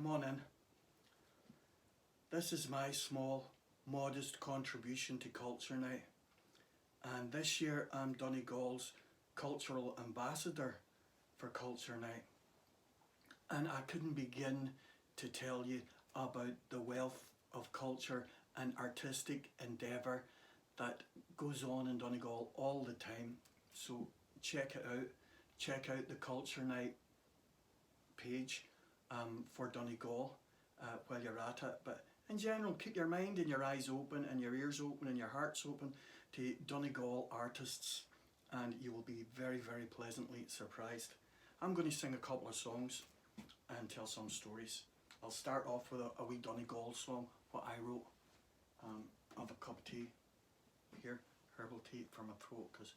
come on in. This is my small, modest contribution to Culture Night. And this year I'm Donegal's cultural ambassador for Culture Night. And I couldn't begin to tell you about the wealth of culture and artistic endeavour that goes on in Donegal all the time. So check it out. Check out the Culture Night page for Donegal while you're at it. But in general, keep your mind and your eyes open and your ears open and your hearts open to Donegal artists, and you will be very, very pleasantly surprised. I'm going to sing a couple of songs and tell some stories. I'll start off with a wee Donegal song, what I wrote. I have a cup of tea here, herbal tea for my throat, because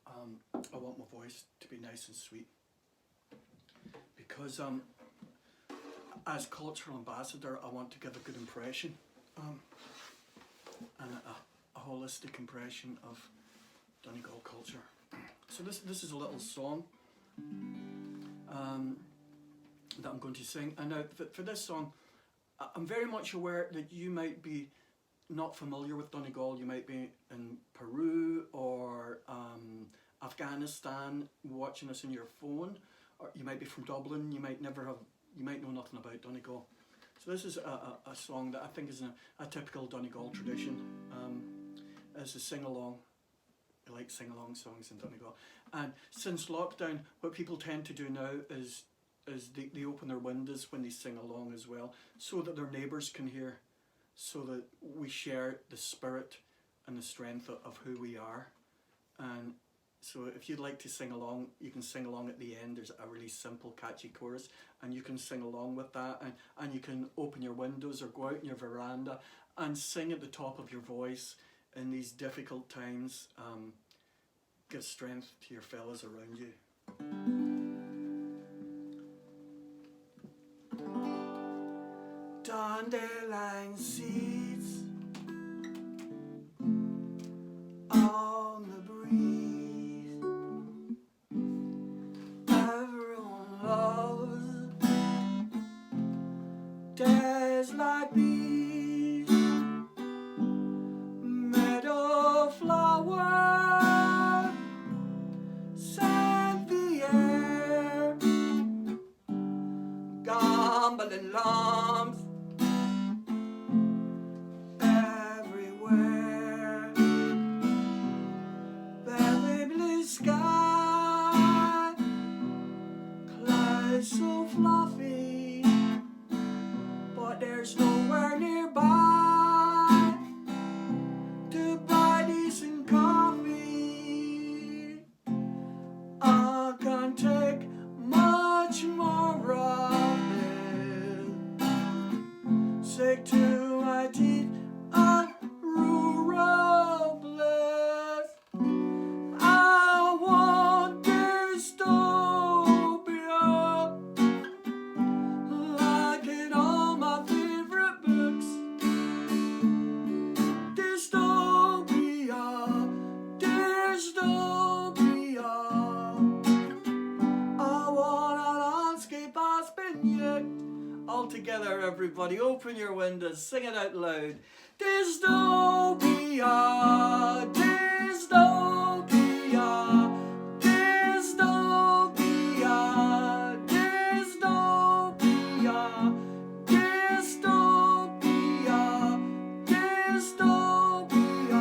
I want my voice to be nice and sweet. Because as cultural ambassador, I want to give a good impression and a holistic impression of Donegal culture. So this is a little song that I'm going to sing. And now for this song, I'm very much aware that you might be not familiar with Donegal. You might be in Peru or Afghanistan watching us on your phone, or you might be from Dublin. You might know nothing about Donegal. So this is a song that I think is a typical Donegal tradition. It's a sing-along. I like sing-along songs in Donegal. And since lockdown, what people tend to do now is they open their windows when they sing along as well, so that their neighbours can hear, so that we share the spirit and the strength of who we are. And so if you'd like to sing along, you can sing along at the end. There's a really simple, catchy chorus, and you can sing along with that, and you can open your windows or go out in your veranda and sing at the top of your voice in these difficult times. Give strength to your fellas around you. Dandelion seeds on the breeze. Everyone loves days like these. Meadow flower scent the air. Gambling lambs everywhere. Very blue sky, clouds so fluffy, but there's nowhere nearby to buy decent coffee. I can't take much more of it. Sick to my teeth on rural bliss. I want dystopia, like in all my favorite books. Dystopia, dystopia. I want a landscape I've been yet. All together, everybody, open your windows, sing it out loud. Dystopia, dystopia, dystopia, dystopia, dystopia, dystopia.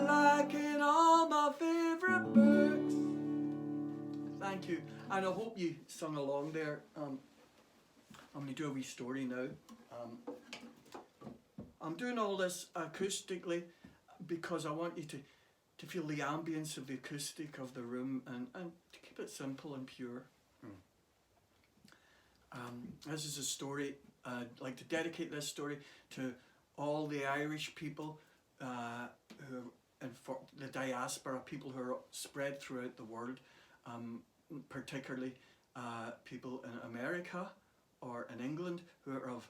Like in all my favorite books. Thank you, and I hope you sung along there. I'm going to do a wee story now. I'm doing all this acoustically because I want you to feel the ambience of the acoustic of the room and to keep it simple and pure. This is a story. I'd like to dedicate this story to all the Irish people who, and for the diaspora, people who are spread throughout the world, particularly people in America or in England who are of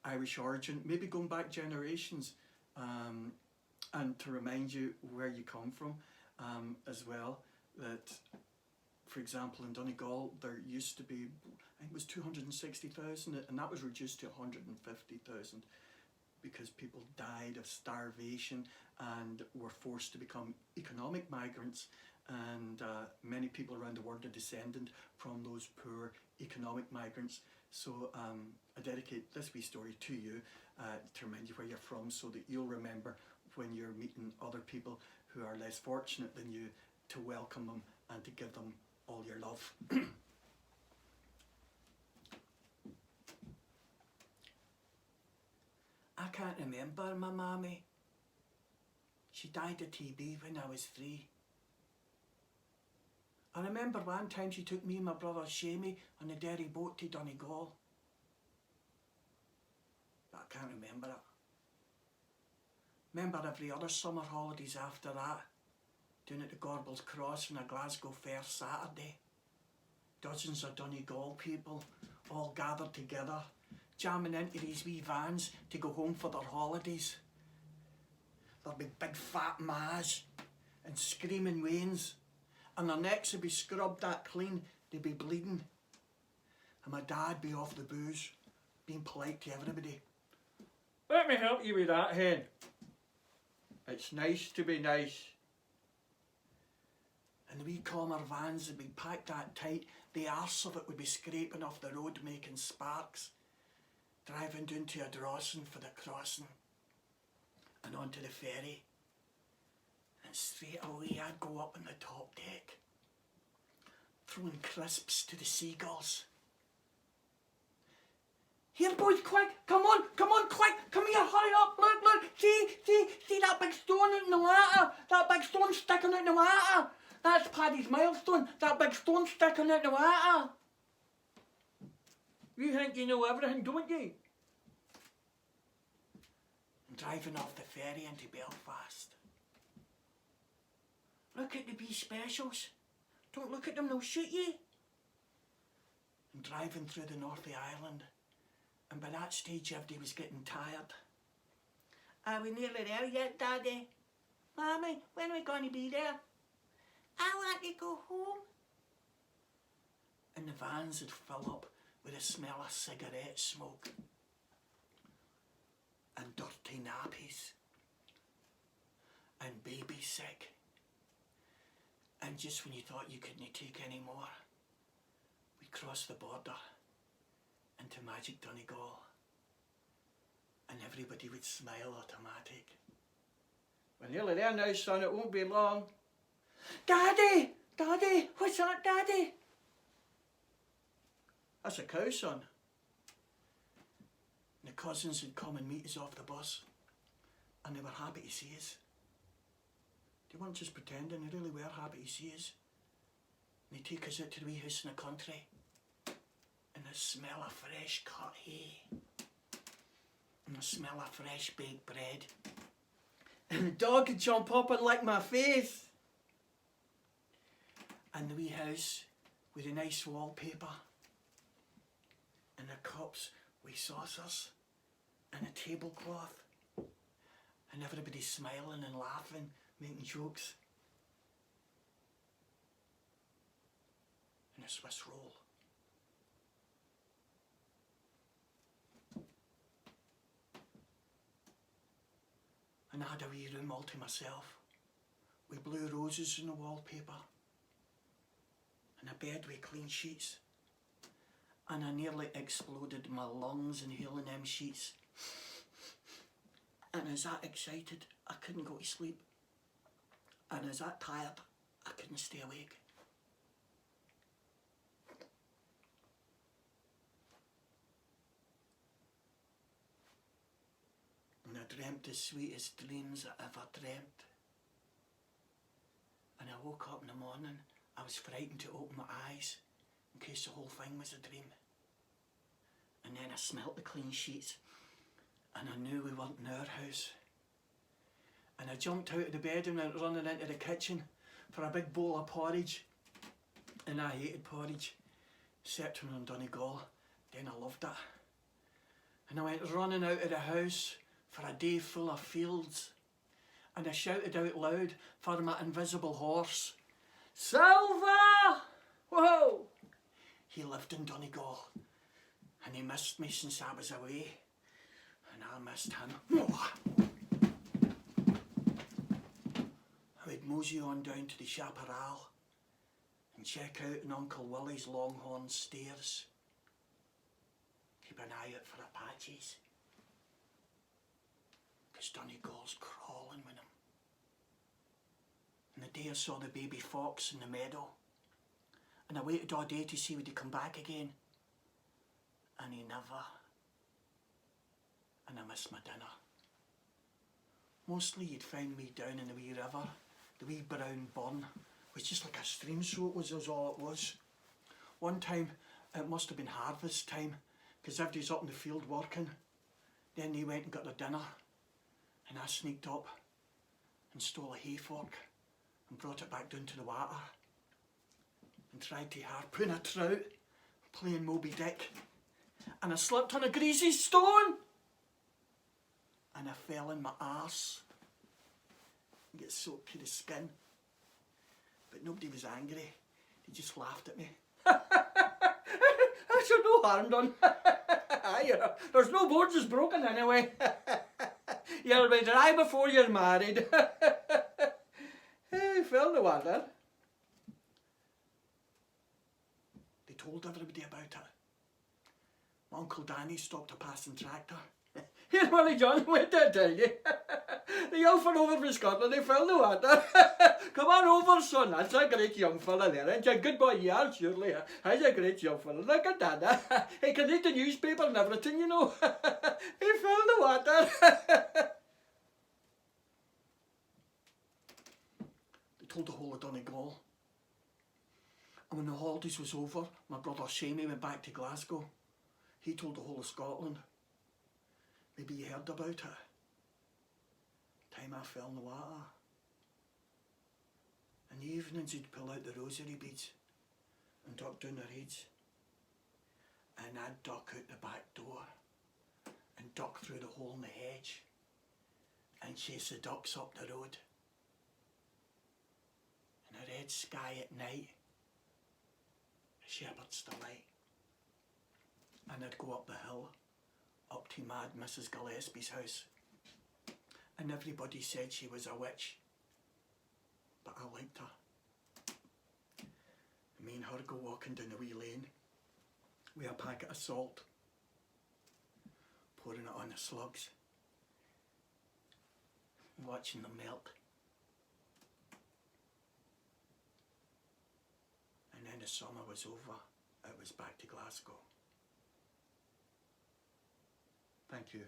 Irish origin, maybe going back generations, and to remind you where you come from as well, that for example, in Donegal, there used to be, I think it was 260,000, and that was reduced to 150,000 because people died of starvation and were forced to become economic migrants, and many people around the world are descended from those poor economic migrants. So I dedicate this wee story to you to remind you where you're from, so that you'll remember when you're meeting other people who are less fortunate than you, to welcome them and to give them all your love. I can't remember my mammy. She died of TB when I was 3. I remember one time she took me and my brother Shamey on a derry boat to Donegal. But I can't remember it. Remember every other summer holidays after that, down at the Gorbals Cross on a Glasgow Fair Saturday. Dozens of Donegal people all gathered together, jamming into these wee vans to go home for their holidays. There'd be big fat ma's and screaming wains, and their necks would be scrubbed that clean, they'd be bleeding. And my dad'd be off the booze, being polite to everybody. Let me help you with that, hen. It's nice to be nice. And the wee Commer vans would be packed that tight, the arse of it would be scraping off the road making sparks, driving down to a drossing for the crossing and onto the ferry. And straight away I'd go up on the top deck, throwing crisps to the seagulls. Here boys, quick, come on, quick, come here, hurry up, look, see that big stone out in the water, that big stone sticking out in the water. That's Paddy's milestone, that big stone sticking out in the water. You think you know everything, don't you? I'm driving off the ferry into Belfast. Look at the wee specials. Don't look at them, they'll shoot you. I'm driving through the north of Ireland, and by that stage everybody was getting tired. Are we nearly there yet, Daddy? Mommy, when are we going to be there? I want to go home. And the vans would fill up with the smell of cigarette smoke and dirty nappies and baby sick. And just when you thought you couldn't take any more, we crossed the border into magic Donegal, and everybody would smile automatic. We're nearly there now, son, it won't be long. Daddy! Daddy! What's that, Daddy? That's a cow, son. And the cousins would come and meet us off the bus, and they were happy to see us. They weren't just pretending, they really were happy to see us. And they'd take us out to the wee house in the country, and the smell of fresh cut hay, and the smell of fresh baked bread. And the dog would jump up and lick my face. And the wee house with the nice wallpaper, and the cups with saucers, and a tablecloth, and everybody smiling and laughing, making jokes, and a Swiss roll. And I had a wee room all to myself, with blue roses in the wallpaper, and a bed with clean sheets. And I nearly exploded my lungs inhaling them sheets. And I was that excited, I couldn't go to sleep. And I was that tired, I couldn't stay awake. And I dreamt the sweetest dreams I ever dreamt. And I woke up in the morning, I was frightened to open my eyes in case the whole thing was a dream. And then I smelt the clean sheets, and I knew we weren't in our house. And I jumped out of the bed and went running into the kitchen for a big bowl of porridge. And I hated porridge, except when on Donegal, then I loved it. And I went running out of the house for a day full of fields, and I shouted out loud for my invisible horse, Silver! Whoa! He lived in Donegal, and he missed me since I was away, and I missed him. I would mosey on down to the chaparral and check out on Uncle Willie's longhorn steers. Keep an eye out for Apaches, 'cause Donegal's crawling with them. And the day I saw the baby fox in the meadow, and I waited all day to see would he come back again, and he never. And I missed my dinner. Mostly you'd find me down in the wee river, the wee brown burn, was just like a stream, so it was all it was. One time, it must have been harvest time, because everybody's up in the field working. Then they went and got their dinner, and I sneaked up and stole a hay fork and brought it back down to the water and tried to harpoon a trout, playing Moby Dick, and I slipped on a greasy stone and I fell in my arse and get soaked to the skin. But nobody was angry, they just laughed at me. I should no harm done. There's no boards is broken anyway. You'll be dry before you're married. Hey, fell in the water. They told everybody about it. My Uncle Danny stopped a passing tractor. Here, Willie John, wait did I tell you? The young fella over from Scotland, he fell in the water. Come on over, son. That's a great young fella there. Ain't you? Good boy, you are, surely. He's a great young fella. Look at that. He can read the newspaper and everything, you know. He fell in the water. They told the whole of Donegal. And when the holidays was over, my brother Shamey went back to Glasgow. He told the whole of Scotland. Maybe you heard about it. Time I fell in the water. In the evenings he'd pull out the rosary beads and duck down their heads. And I'd duck out the back door and duck through the hole in the hedge and chase the ducks up the road. In a red sky at night, a shepherd's delight. And I'd go up the hill, up to mad Mrs. Gillespie's house. And everybody said she was a witch, but I liked her. And me and her go walking down the wee lane with a packet of salt, pouring it on the slugs, watching them melt. And then the summer was over, it was back to Glasgow. Thank you.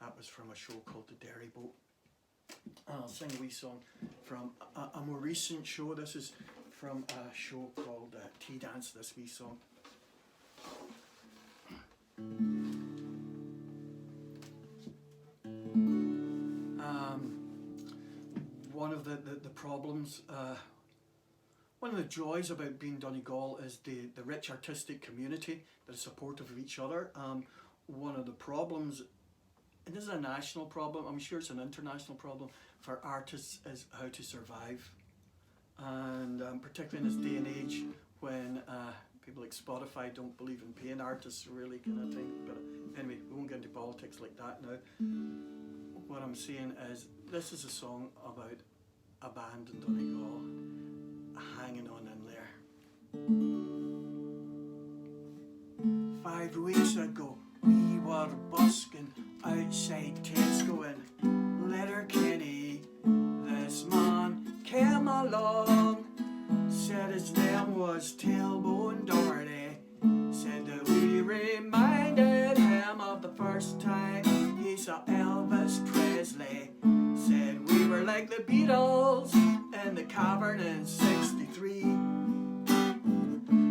That was from a show called The Derry Boat. I'll sing a wee song from a more recent show. This is from a show called Tea Dance, this wee song. One of the problems, one of the joys about being Donegal is the rich artistic community that is supportive of each other. One of the problems, and this is a national problem, I'm sure it's an international problem for artists, is how to survive. And particularly in this day and age when people like Spotify don't believe in paying artists, really, kind of thing. But anyway, we won't get into politics like that now. What I'm saying is, this is a song about a band in Donegal hanging on in there. 5 weeks ago, we were busking outside Tesco in Letterkenny. This man came along, said his name was Tailbone Doherty. Said that we reminded him of the first time he saw Elvis Presley. Said we were like the Beatles in the cavern in '63.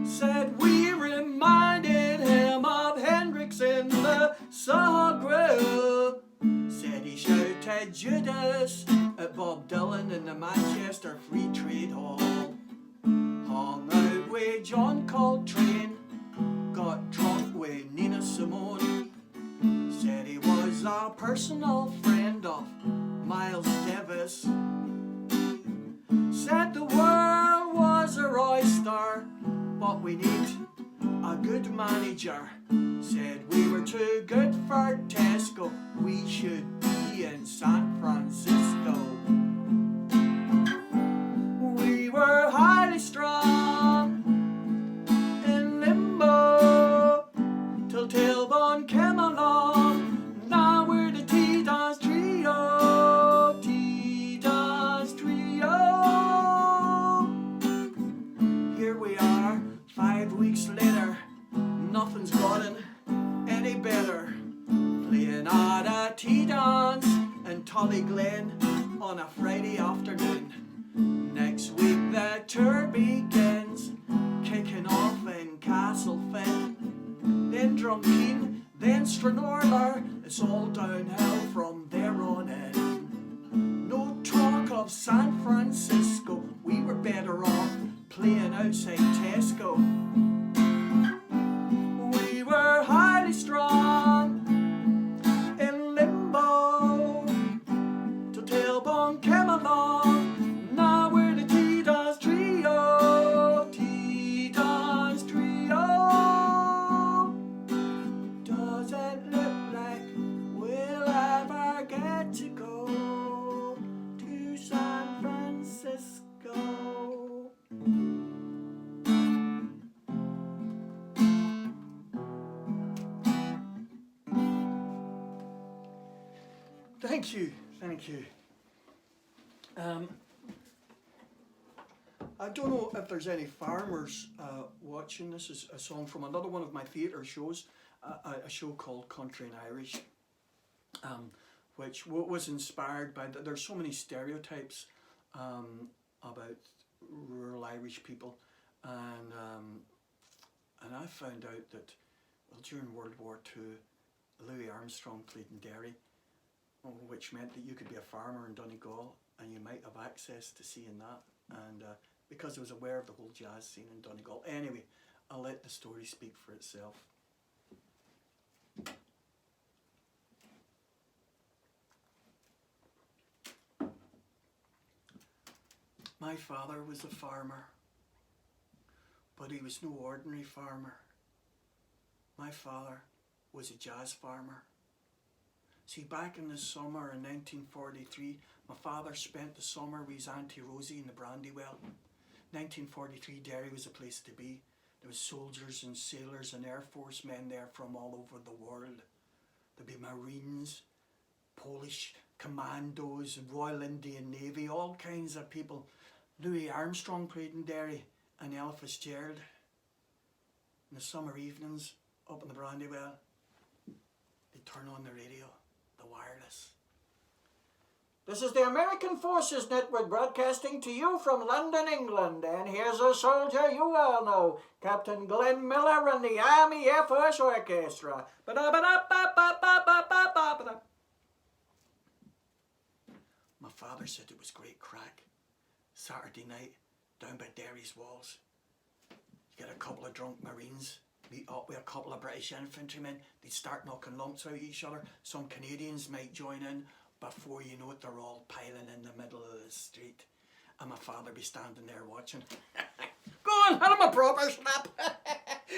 Said we reminded him of Hendrix in the Soho Grill. Said he shouted Judas at Bob Dylan in the Manchester Free Trade Hall. Hung out with John Coltrane, got drunk with Nina Simone. Said he was a personal friend of Miles Davis. Said the world was a oyster what we need, a good manager. Said we were too good for Tesco, we should be in San Francisco. We were highly strung in limbo till Tailbone came along. Now we're the T-Dance Trio, T-Dance Trio. Here we are, 5 weeks later, nothing's gotten any better. Playing at a T-Dance in Tullyglen on a Friday afternoon. Next week the tour begins, kicking off in Castlefin, then Drumkeen, then Stranorlar. It's all downhill from there on in. No talk of San Francisco, we were better off playing outside Tesco. We were highly strung in limbo till Tailbone came along. Now we're the T-Dance Trio, T-Dance Trio. Does it look like we'll ever get to go to San Francisco? Thank you, thank you. I don't know if there's any farmers watching. This is a song from another one of my theatre shows, a show called Country and Irish, which was inspired by, there's so many stereotypes about rural Irish people, and I found out that, well, during World War II, Louis Armstrong played in Derry, which meant that you could be a farmer in Donegal and you might have access to seeing that, and because I was aware of the whole jazz scene in Donegal. Anyway, I'll let the story speak for itself. My father was a farmer, but he was no ordinary farmer. My father was a jazz farmer. See, back in the summer in 1943, my father spent the summer with his Auntie Rosie in the Brandywell. 1943, Derry was a place to be. There was soldiers and sailors and Air Force men there from all over the world. There'd be Marines, Polish commandos, Royal Indian Navy, all kinds of people. Louis Armstrong played in Derry, and Ella Fitzgerald. In the summer evenings, up in the Brandywell, they'd turn on the radio, the wireless. This is the American Forces Network broadcasting to you from London, England, and here's a soldier you all know, Captain Glenn Miller and the Army Air Force Orchestra. My father said it was great crack. Saturday night, down by Derry's walls. You get a couple of drunk Marines, meet up with a couple of British infantrymen, they'd start knocking lumps out of each other. Some Canadians might join in. Before you know it, they're all piling in the middle of the street. And my father be standing there watching. Go on, hit him a proper slap.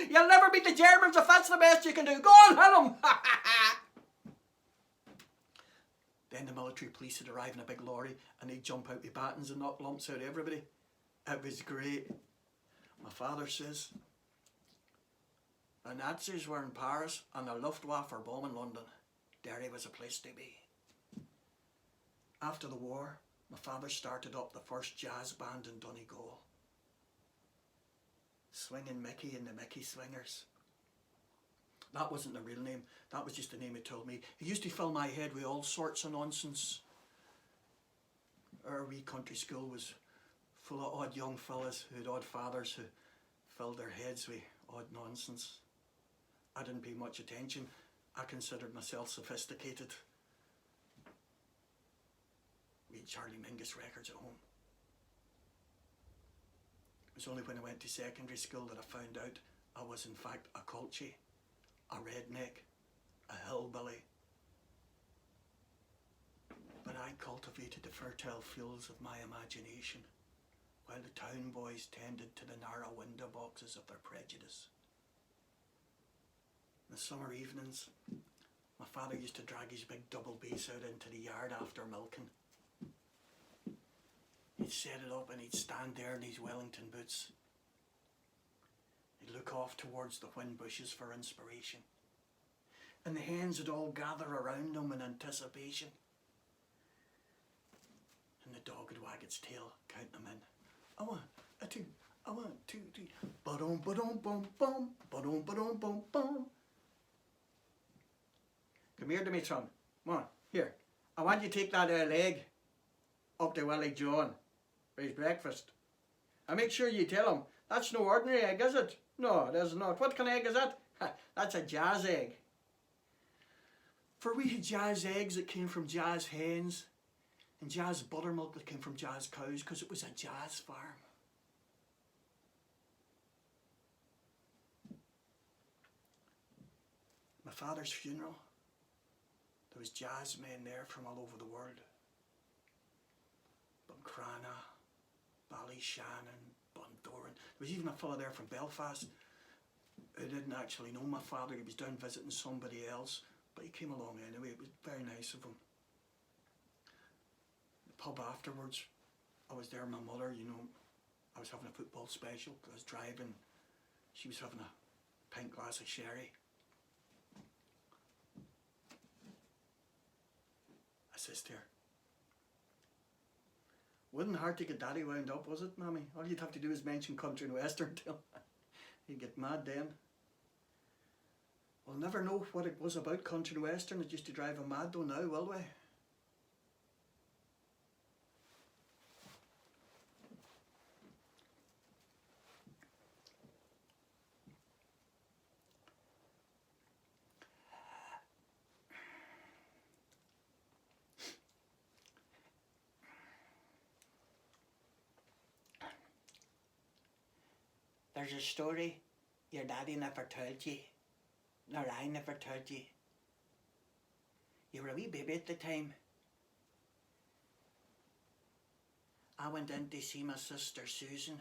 You'll never beat the Germans if that's the best you can do. Go on, hit him. Then the military police would arrive in a big lorry and they'd jump out with batons and knock lumps out of everybody. It was great. My father says, the Nazis were in Paris and the Luftwaffe were bombing London. Derry was a place to be. After the war, my father started up the first jazz band in Donegal. Swinging Mickey and the Mickey Swingers. That wasn't the real name, that was just the name he told me. He used to fill my head with all sorts of nonsense. Our wee country school was full of odd young fellas who had odd fathers who filled their heads with odd nonsense. I didn't pay much attention. I considered myself sophisticated. We had Charlie Mingus records at home. It was only when I went to secondary school that I found out I was in fact a culchie, a redneck, a hillbilly. But I cultivated the fertile fields of my imagination. while the town boys tended to the narrow window boxes of their prejudice. In the summer evenings, my father used to drag his big double bass out into the yard after milking. He'd set it up and he'd stand there in his Wellington boots. He'd look off towards the whin bushes for inspiration. And the hens would all gather around him in anticipation. And the dog would wag its tail, count them in. A one, a two, a one, two, three. Ba-dum, ba-dum, bum, bum. Ba-dum, ba-dum, bum, bum. Come here to me, son. Come on, here. I want you to take that leg up to Willie John for his breakfast. And make sure you tell him, that's no ordinary egg, is it? No, it is not. What kind of egg is that? That's a jazz egg. For we had jazz eggs that came from jazz hens, and jazz buttermilk that came from jazz cows, because it was a jazz farm. My father's funeral, there was jazz men there from all over the world. Buncrana, Ballyshannon, Bundoran. There was even a fellow there from Belfast who didn't actually know my father. He was down visiting somebody else, but he came along anyway. It was very nice of him. The pub afterwards, I was there with my mother, you know. I was having a football special. I was driving. She was having a pint glass of sherry. I says to her, wasn't hard to get Daddy wound up, was it, Mammy? All you'd have to do is mention country and western to him. He'd get mad then. We'll never know what it was about country and western that used to drive him mad though now, will we? There's a story your daddy never told you, nor I never told you. You were a wee baby at the time. I went in to see my sister Susan.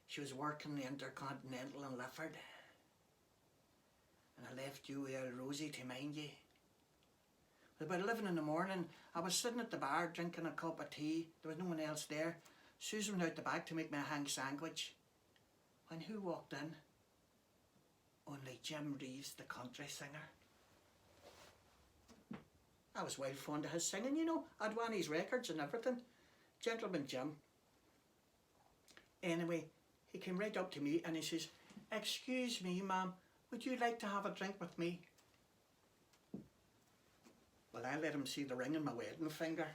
She was working the Intercontinental in Lifford. And I left you with Rosie to mind you. About 11 in the morning, I was sitting at the bar drinking a cup of tea. There was no one else there. Susan went out the back to make me a ham sandwich. And who walked in? Only Jim Reeves, the country singer. I was well fond of his singing, you know. I'd won his records and everything. Gentleman Jim. Anyway, he came right up to me and he says, "Excuse me, ma'am, would you like to have a drink with me?" Well, I let him see the ring on my wedding finger.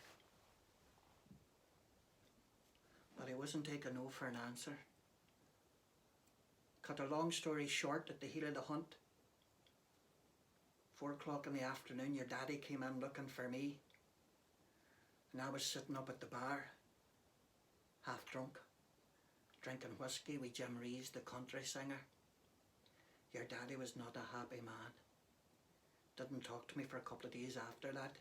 But he wasn't taking no for an answer. Cut a long story short, at the heel of the hunt, 4 o'clock in the afternoon, your daddy came in looking for me. And I was sitting up at the bar, half drunk, drinking whiskey with Jim Reeves, the country singer. Your daddy was not a happy man. Didn't talk to me for a couple of days after that.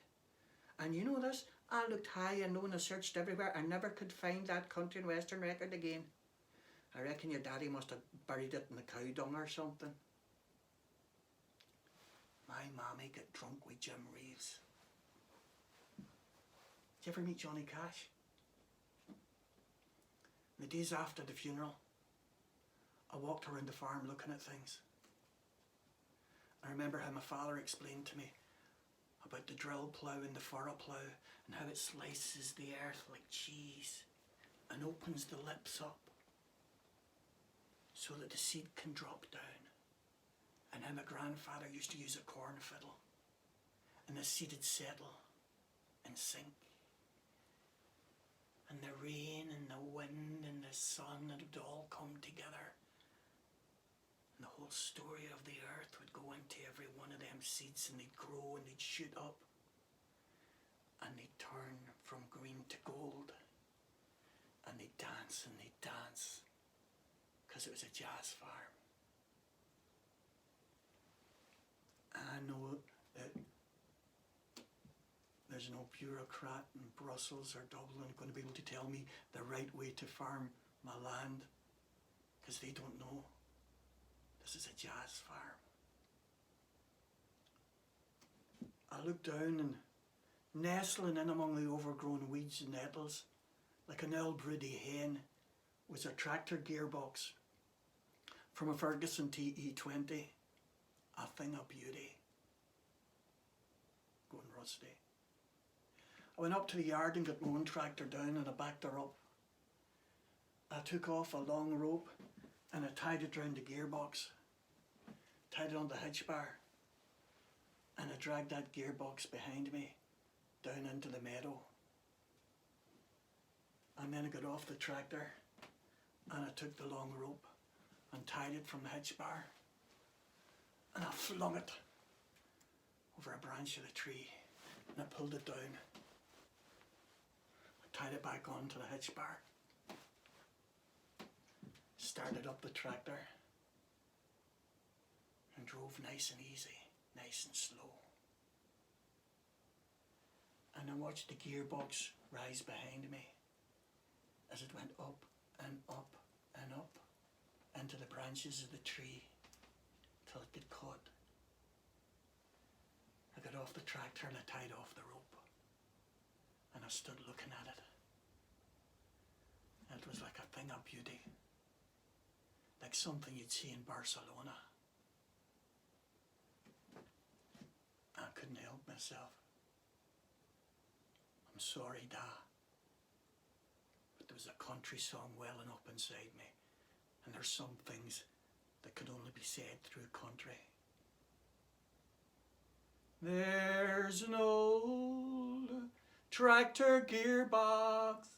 And you know this, I looked high and low and I searched everywhere. I never could find that country and western record again. I reckon your daddy must have buried it in the cow dung or something. My mammy got drunk with Jim Reeves. Did you ever meet Johnny Cash? The days after the funeral, I walked around the farm looking at things. I remember how my father explained to me about the drill plough and the furrow plough and how it slices the earth like cheese and opens the lips up so that the seed can drop down. And how my grandfather used to use a corn fiddle and the seed would settle and sink. And the rain and the wind and the sun, it would all come together. And the whole story of the earth would go into every one of them seeds and they'd grow and they'd shoot up. And they'd turn from green to gold. And they'd dance and they'd dance. Because it was a jazz farm. I know that there's no bureaucrat in Brussels or Dublin going to be able to tell me the right way to farm my land, because they don't know this is a jazz farm. I looked down, and nestling in among the overgrown weeds and nettles, like an ill broody hen, was a tractor gearbox from a Ferguson TE20, a thing of beauty, going rusty. I went up to the yard and got my own tractor down, and I backed her up. I took off a long rope and I tied it round the gearbox, tied it on the hitch bar, and I dragged that gearbox behind me down into the meadow. And then I got off the tractor and I took the long rope and tied it from the hitch bar, and I flung it over a branch of the tree and I pulled it down. I tied it back onto the hitch bar, started up the tractor and drove nice and easy, nice and slow. And I watched the gearbox rise behind me as it went up and up and up into the branches of the tree till it got caught. I got off the tractor and I tied off the rope, and I stood looking at it. And it was like a thing of beauty, like something you'd see in Barcelona. I couldn't help myself. I'm sorry, Da, but there was a country song welling up inside me, and there's some things that could only be said through country. There's an old tractor gearbox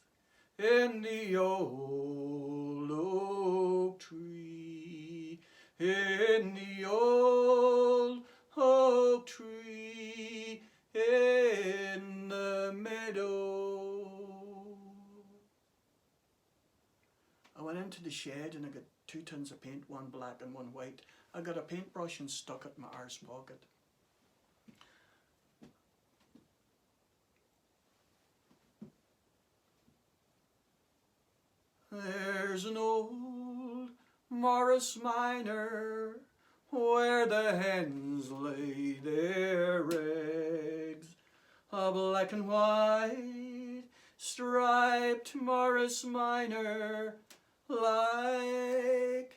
in the old oak tree, in the old oak tree, in the meadow. I went into the shed and I got 2 tins of paint, one black and one white. I got a paintbrush and stuck it in my arse pocket. There's an old Morris Minor where the hens lay their eggs, a black and white striped Morris Minor, like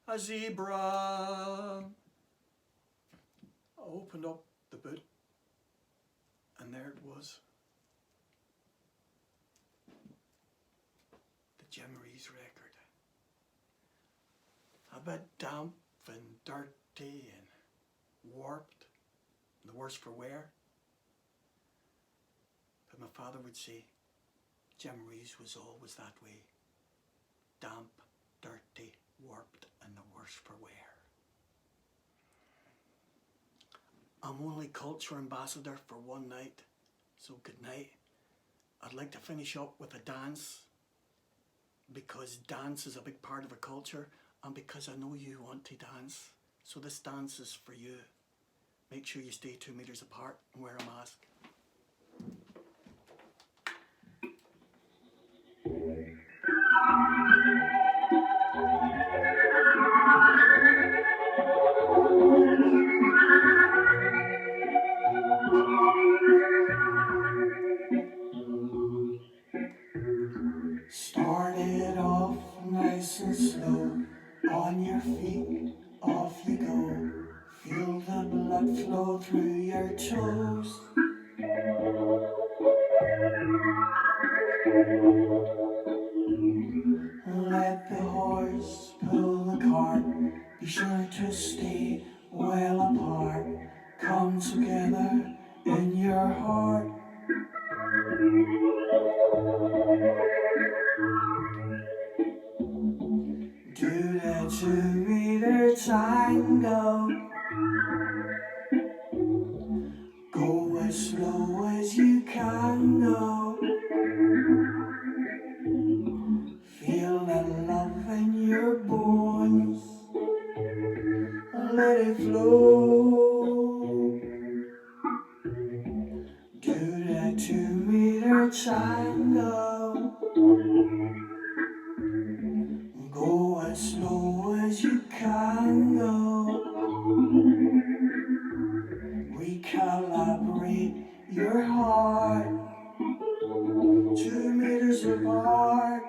a zebra. I opened up the boot, and there it was. The Jim Rees record. A bit damp and dirty and warped, and the worse for wear. But my father would say Jim Rees was always that way. Damp, dirty, warped, and the worse for wear. I'm only culture ambassador for one night, so good night. I'd like to finish up with a dance, because dance is a big part of a culture, and because I know you want to dance. So this dance is for you. Make sure you stay 2 meters apart and wear a mask. Start it off nice and slow, on your feet, off you go. Feel the blood flow through your toes. Let the horse pull the cart, be sure to stay well apart. Come together in your heart. Do the 2-meter tango. Go as slow as you can go. Feel the love in your bones. Let it flow. Do the 2-meter meter tango. Go as slow as you can go. Recalibrate your heart. 2 meters apart.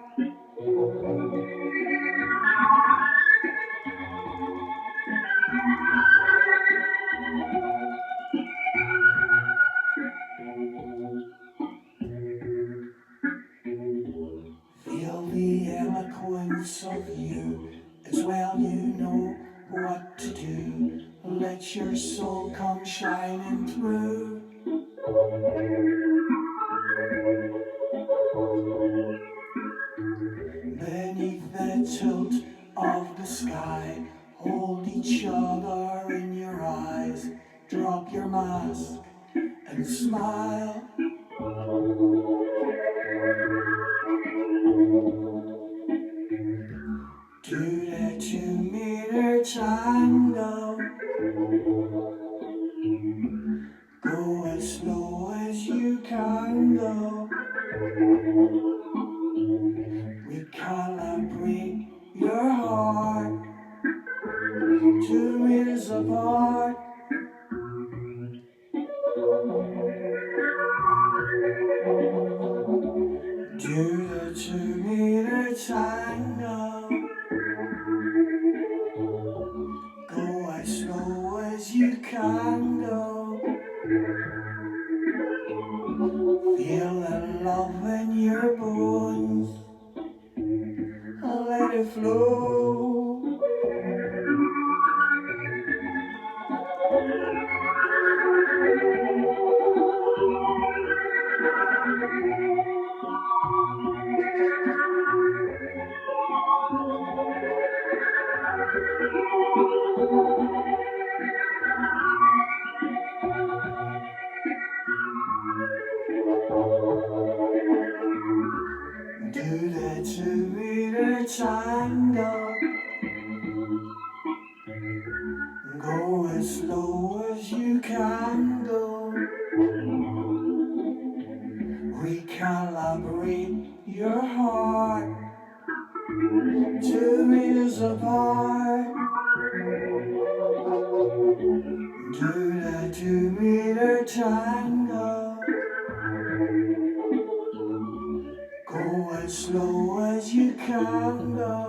Feel the eloquence of you, as well you know what to do. Let your soul come shining through. Beneath the tilt of the sky, hold each other in your eyes. Drop your mask and smile. Do the 2 meter tango. Go as slow as you can go. Recalibrate your heart. 2 meters apart. Do the 2 meter tango. Go as slow as you can go. Feel the love in your bones. Let it flow. Do the 2 meter tango. Go as slow as you can go. Recalibrate your heart. 2 meters apart. Do the 2 meter tango. Go as slow as you can go.